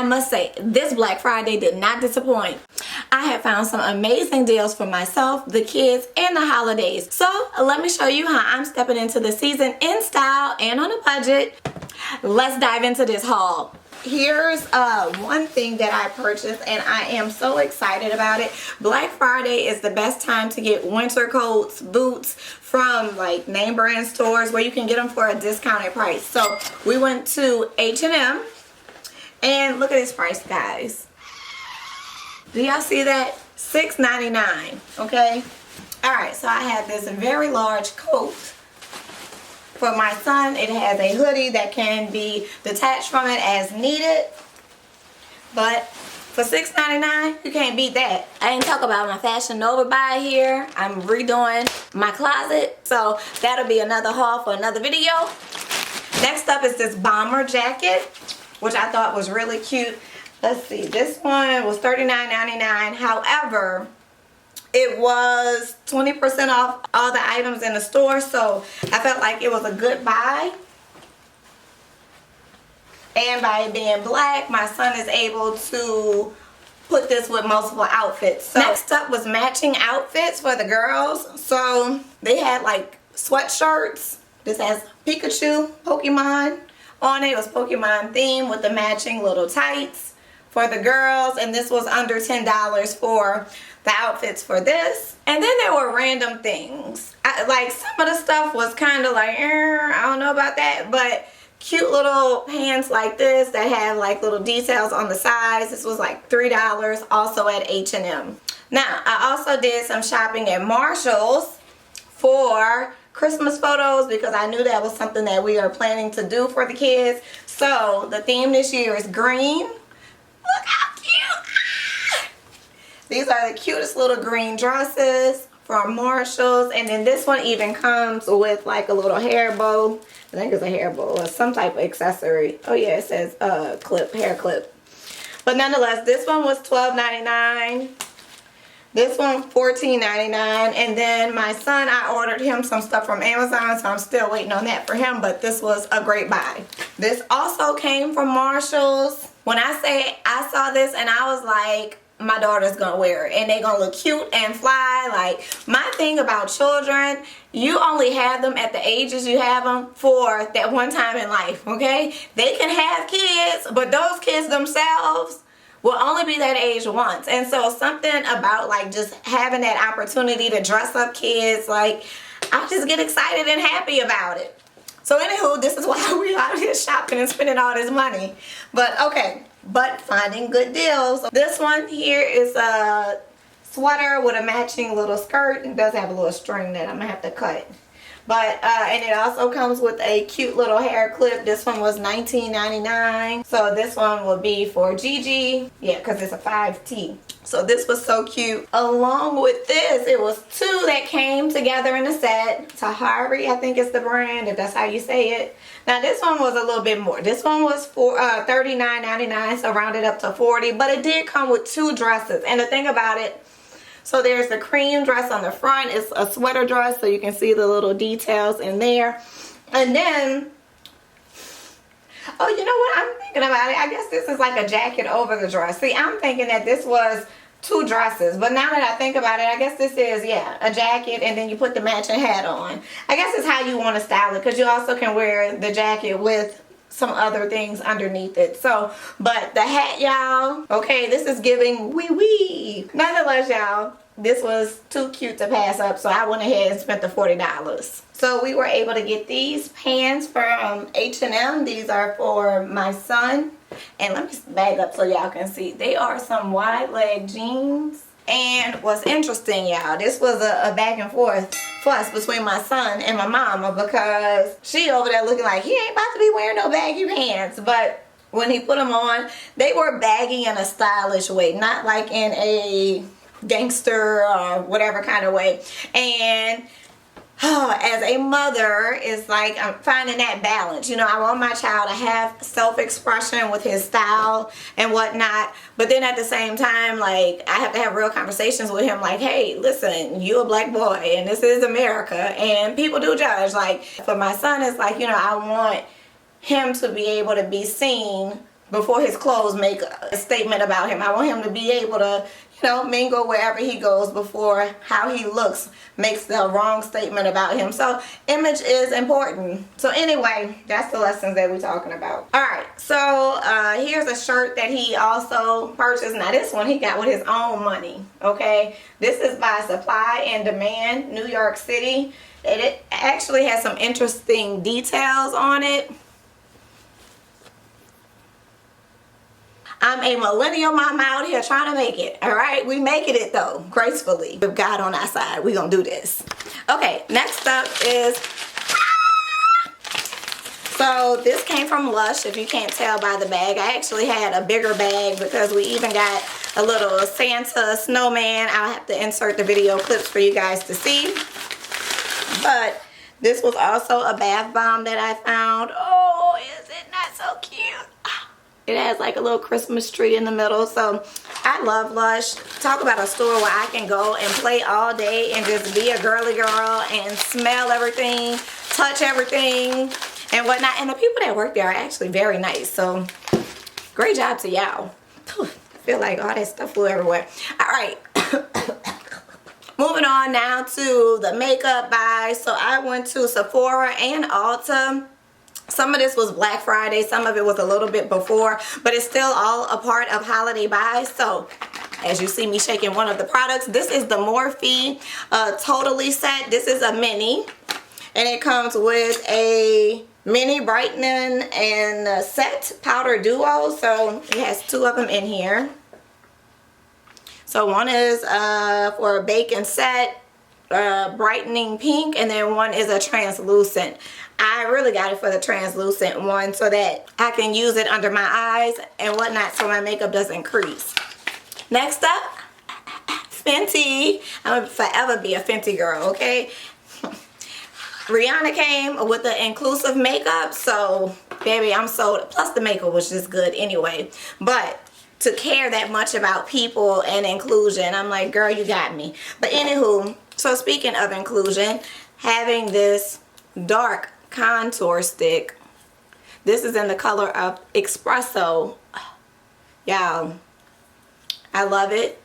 I must say, this Black Friday did not disappoint. I have found some amazing deals for myself, the kids, and the holidays. So let me show you how I'm stepping into the season in style and on a budget. Let's dive into this haul. Here's one thing that I purchased, and I am so excited about it. Black Friday is the best time to get winter coats, boots from like name brand stores where you can get them for a discounted price. So we went to H&M, and look at this price, guys. Do y'all see that? $6.99, okay? All right, so I have this very large coat for my son. It has a hoodie that can be detached from it as needed. But for $6.99, you can't beat that. I didn't talk about my Fashion Nova buy here. I'm redoing my closet. So that'll be another haul for another video. Next up is this bomber jacket, which I thought was really cute. Let's see, this one was $39.99. However, it was 20% off all the items in the store, so I felt like it was a good buy. And by it being black, my son is able to put this with multiple outfits. So next up was matching outfits for the girls. So they had like sweatshirts. This has Pikachu, Pokemon on it. It was Pokemon themed with the matching little tights for the girls. And this was under $10 for the outfits for this. And then there were random things. Like some of the stuff was kind of like, I don't know about that. But cute little pants like this that have like little details on the sides. This was like $3 also at H&M. Now, I also did some shopping at Marshall's for Christmas photos because I knew that was something that we are planning to do for the kids. So the theme this year is green. Look how cute! These are the cutest little green dresses from Marshall's. And then this one even comes with like a little hair bow. I think it's a hair bow or some type of accessory. Oh yeah, it says clip, hair clip. But nonetheless, this one was $12.99. This one $14.99. And then my son, I ordered him some stuff from Amazon, so I'm still waiting on that for him, but this was a great buy. This also came from Marshall's. When I say I saw this and I was like, my daughter's gonna wear it and they're gonna look cute and fly. Like, my thing about children, you only have them at the ages you have them for that one time in life, okay? They can have kids, but those kids themselves will only be that age once. And so something about like just having that opportunity to dress up kids, like, I just get excited and happy about it. So anywho, this is why we out here shopping and spending all this money. But okay, but finding good deals. This one here is a sweater with a matching little skirt. It does have a little string that I'm gonna have to cut. But and it also comes with a cute little hair clip. This one was $19.99. So this one will be for Gigi. Yeah, because it's a 5T. So this was so cute. Along with this, it was two that came together in a set. Tahari, I think is the brand, if that's how you say it. Now this one was a little bit more. This one was for $39.99, so rounded up to $40. But it did come with two dresses. And the thing about it, so there's the cream dress on the front. It's a sweater dress, so you can see the little details in there. And then, oh, you know what? I'm thinking about it. I guess this is like a jacket over the dress. See, I'm thinking that this was two dresses. But now that I think about it, I guess this is, yeah, a jacket, and then you put the matching hat on. I guess it's how you want to style it, because you also can wear the jacket with some other things underneath it. So, but the hat, y'all, okay, this is giving wee wee. Nonetheless, y'all, this was too cute to pass up, so I went ahead and spent the $40. So we were able to get these pants from H&M. These are for my son. And let me bag up so y'all can see. They are some wide leg jeans. And what's interesting, y'all, this was a back and forth fuss between my son and my mama, because she over there looking like he ain't about to be wearing no baggy pants. But when he put them on, they were baggy in a stylish way, not like in a gangster or whatever kind of way. And as a mother, it's like I'm finding that balance. You know, I want my child to have self-expression with his style and whatnot, but then at the same time, like, I have to have real conversations with him, like, hey, listen, you a black boy and this is America and people do judge. Like, for my son, it's like, you know, I want him to be able to be seen before his clothes make a statement about him. I want him to be able to, you know, mingle wherever he goes before how he looks makes the wrong statement about him. So image is important. So anyway, that's the lessons that we're talking about. Alright, so here's a shirt that he also purchased. Now this one he got with his own money. Okay, this is by Supply and Demand, New York City. It actually has some interesting details on it. I'm a millennial mama out here trying to make it. All right, we making it though, gracefully. With God on our side, we gonna do this. Okay, next up is, so this came from Lush, if you can't tell by the bag. I actually had a bigger bag because we even got a little Santa snowman. I'll have to insert the video clips for you guys to see. But this was also a bath bomb that I found. Oh, is it not so cute? It has like a little Christmas tree in the middle. So I love Lush. Talk about a store where I can go and play all day and just be a girly girl and smell everything, touch everything and whatnot. And the people that work there are actually very nice. So great job to y'all. I feel like all that stuff flew everywhere. All right. Moving on now to the makeup buy. So I went to Sephora and Ulta. Some of this was Black Friday, some of it was a little bit before, but it's still all a part of holiday buys. So as you see me shaking one of the products, this is the Morphe Totally set. This is a mini, and it comes with a mini brightening and set powder duo. So it has two of them in here. So one is for a bake and set, brightening pink, and then one is a translucent. I really got it for the translucent one so that I can use it under my eyes and whatnot so my makeup doesn't crease. Next up, Fenty. I'm gonna forever be a Fenty girl, okay? Rihanna came with the inclusive makeup, so baby, I'm sold. Plus the makeup was just good anyway. But to care that much about people and inclusion, I'm like, girl, you got me. But anywho, so speaking of inclusion, having this dark contour stick. This is in the color of Espresso. Y'all, I love it.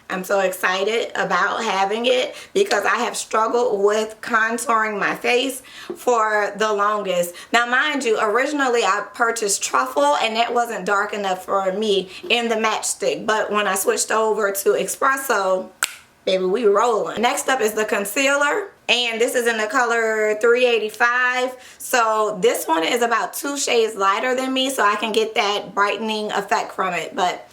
I'm so excited about having it because I have struggled with contouring my face for the longest. Now mind you, originally I purchased Truffle and that wasn't dark enough for me in the matchstick, but when I switched over to Espresso, baby, we rolling. Next up is the concealer, and this is in the color 385. So this one is about 2 shades lighter than me, so I can get that brightening effect from it. But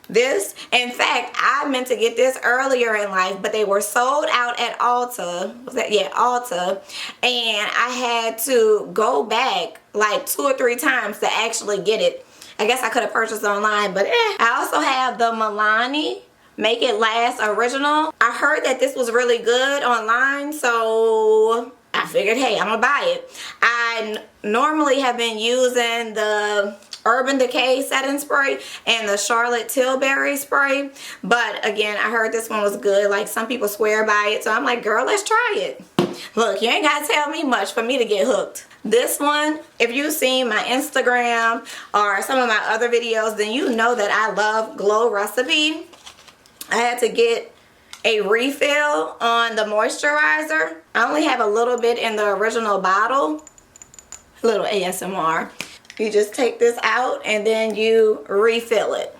this, in fact, I meant to get this earlier in life, but they were sold out at Ulta. Was that, yeah, Ulta. And I had to go back like 2 or 3 times to actually get it. I guess I could have purchased it online, but I also have the Milani Make It Last Original. I heard that this was really good online, so I figured, hey, I'm gonna buy it. I normally have been using the Urban Decay setting spray and the Charlotte Tilbury spray, but again, I heard this one was good. Like, some people swear by it, so I'm like, girl, let's try it. Look, you ain't gotta tell me much for me to get hooked. This one, if you've seen my Instagram or some of my other videos, then you know that I love Glow Recipe. I had to get a refill on the moisturizer. I only have a little bit in the original bottle. A little ASMR. You just take this out and then you refill it.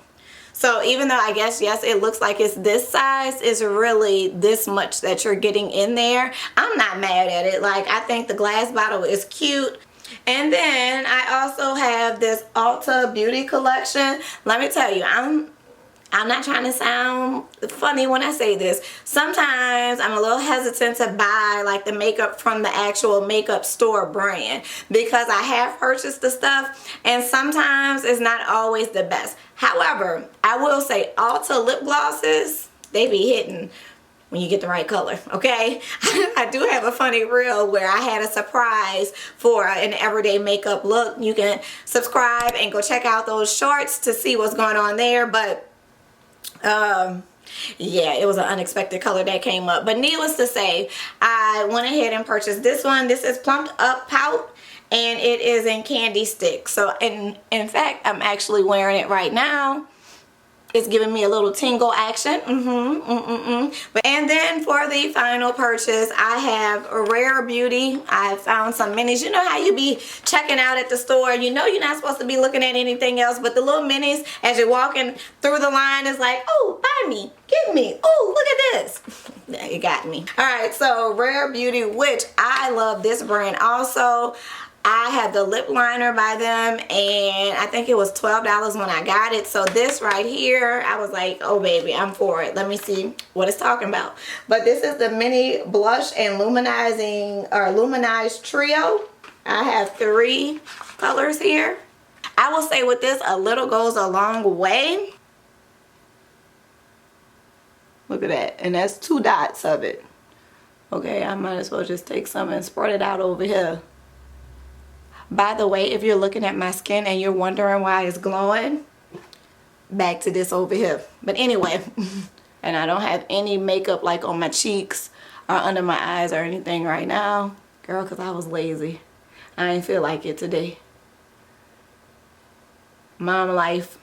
So even though I guess, yes, it looks like it's this size, it's really this much that you're getting in there. I'm not mad at it. Like, I think the glass bottle is cute. And then I also have this Ulta Beauty Collection. Let me tell you, I'm not trying to sound funny when I say this. Sometimes I'm a little hesitant to buy like the makeup from the actual makeup store brand because I have purchased the stuff and sometimes it's not always the best. However, I will say Ulta lip glosses, they be hitting when you get the right color, okay? I do have a funny reel where I had a surprise for an everyday makeup look. You can subscribe and go check out those shorts to see what's going on there, but yeah, it was an unexpected color that came up. But needless to say, I went ahead and purchased this one. This is Plumped Up Pout, and it is in candy stick. So in fact, I'm actually wearing it right now. It's giving me a little tingle action. And then for the final purchase, I have a Rare Beauty. I found some minis. You know how you be checking out at the store. You know you're not supposed to be looking at anything else, but the little minis as you're walking through the line is like, oh, buy me, give me. Oh, look at this. You got me. All right, so Rare Beauty, which I love this brand also. I have the lip liner by them, and I think it was $12 when I got it. So this right here, I was like, oh baby, I'm for it. Let me see what it's talking about. But this is the mini blush and luminized trio. I have 3 colors here. I will say with this, a little goes a long way. Look at that, and that's 2 dots of it. Okay, I might as well just take some and spread it out over here. By the way, if you're looking at my skin and you're wondering why it's glowing, back to this over here. But anyway, and I don't have any makeup like on my cheeks or under my eyes or anything right now. Girl, because I was lazy. I didn't feel like it today. Mom life,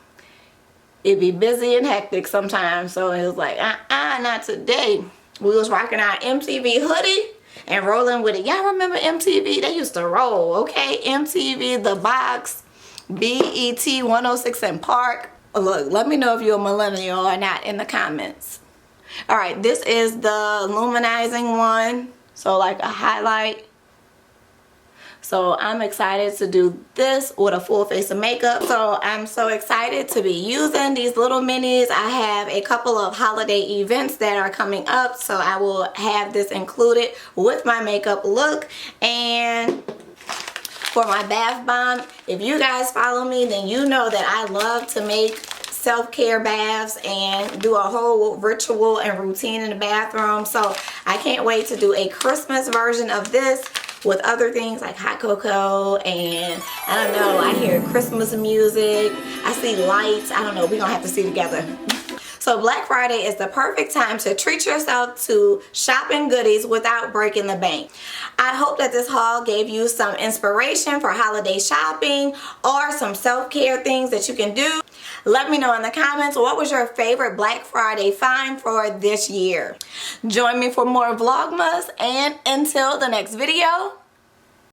it be busy and hectic sometimes. So it was like, not today. We was rocking our MTV hoodie and rolling with it. Y'all remember MTV? They used to roll, okay? MTV, The Box, BET 106 and Park. Look, let me know if you're a millennial or not in the comments. All right, this is the luminizing one. So like a highlight. So I'm excited to do this with a full face of makeup. So I'm so excited to be using these little minis. I have a couple of holiday events that are coming up, so I will have this included with my makeup look. And for my bath bomb, if you guys follow me, then you know that I love to make self-care baths and do a whole ritual and routine in the bathroom. So I can't wait to do a Christmas version of this with other things like hot cocoa, and I don't know, I hear Christmas music, I see lights, I don't know, we're gonna have to see together. So Black Friday is the perfect time to treat yourself to shopping goodies without breaking the bank. I hope that this haul gave you some inspiration for holiday shopping or some self-care things that you can do. Let me know in the comments, what was your favorite Black Friday find for this year? Join me for more Vlogmas, and until the next video,